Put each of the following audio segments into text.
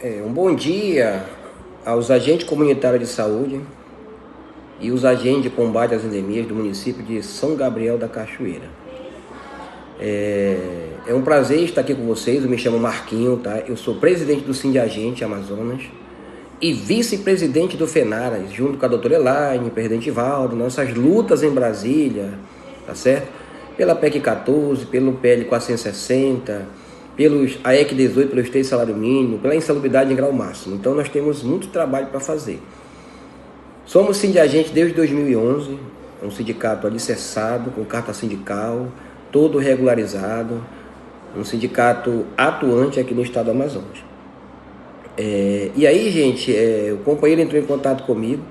Um bom dia aos agentes comunitários de saúde e os agentes de combate às endemias do município de São Gabriel da Cachoeira. É um prazer estar aqui com vocês. Eu me chamo Marquinho, tá? Eu sou presidente do Sindiagente Amazonas e vice-presidente do FENARAS, junto com a doutora Elaine, presidente Valdo, nossas lutas em Brasília, tá certo? Pela PEC 14, pelo PL 460, pelos AEC 18, pelos 3 salário mínimo, pela insalubridade em grau máximo. Então nós temos muito trabalho para fazer. Somos Sindiagente desde 2011, um sindicato alicerçado, com carta sindical, todo regularizado, um sindicato atuante aqui no estado do Amazonas. E aí, gente, o companheiro entrou em contato comigo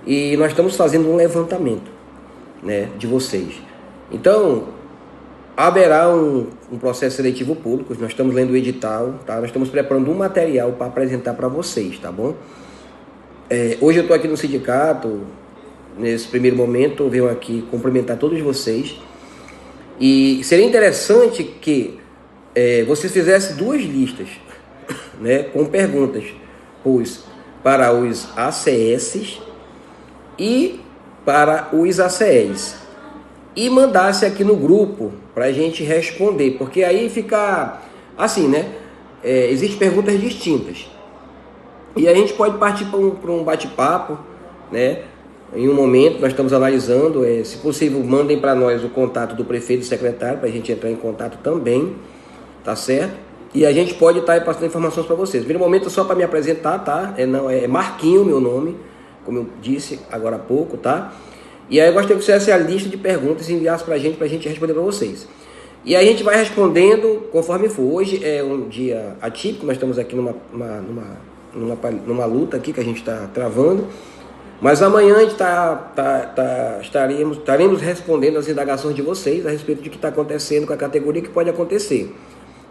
e nós estamos fazendo um levantamento, né, de vocês. Então, haverá um processo seletivo público, nós estamos lendo o edital, tá? Nós estamos preparando um material para apresentar para vocês, tá bom? Hoje eu estou aqui no sindicato, nesse primeiro momento, eu venho aqui cumprimentar todos vocês. E seria interessante que vocês fizessem 2 listas, né, com perguntas, pois para os ACS e para os ACEs. E mandasse aqui no grupo para a gente responder, porque aí fica assim, né? Existem perguntas distintas. E a gente pode partir para um bate-papo, né? Em um momento, nós estamos analisando, se possível, mandem para nós o contato do prefeito e secretário, para a gente entrar em contato também, tá certo? E a gente pode estar passando informações para vocês. Primeiro momento, só para me apresentar, tá? É Marquinho meu nome, como eu disse agora há pouco, tá? E aí eu gostaria que você fizesse a lista de perguntas e enviasse para a gente responder para vocês. E aí a gente vai respondendo conforme for. Hoje é um dia atípico, nós estamos aqui numa luta aqui que a gente está travando. Mas amanhã a gente estaremos respondendo as indagações de vocês a respeito de o que está acontecendo com a categoria, que pode acontecer,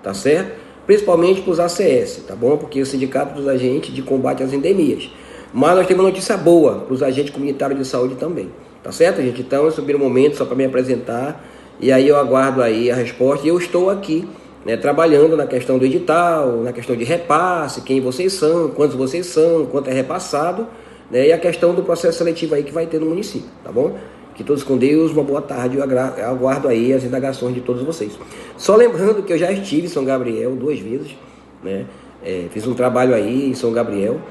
tá certo? Principalmente para os ACS, tá bom? Porque é o Sindicato dos Agentes de Combate às Endemias. Mas nós temos uma notícia boa para os agentes comunitários de saúde também. Tá certo, gente? Então, esse é o primeiro momento, só para me apresentar. E aí eu aguardo aí a resposta. E eu estou aqui, né, trabalhando na questão do edital, na questão de repasse, quem vocês são, quantos vocês são, quanto é repassado, né, e a questão do processo seletivo aí que vai ter no município, tá bom? Que todos com Deus, uma boa tarde. Eu aguardo aí as indagações de todos vocês. Só lembrando que eu já estive em São Gabriel 2 vezes, né? Fiz um trabalho aí em São Gabriel,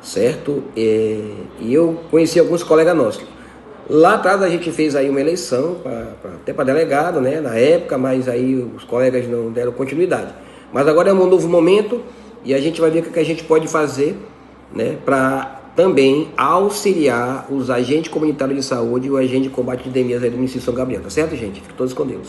certo? E eu conheci alguns colegas nossos. Lá atrás a gente fez aí uma eleição, até para delegado, né, na época, mas aí os colegas não deram continuidade. Mas agora é um novo momento e a gente vai ver o que a gente pode fazer, né, para também auxiliar os agentes comunitários de saúde e o agente de combate de endemias aí do município de São Gabriel, tá certo, gente? Fiquem todos com Deus.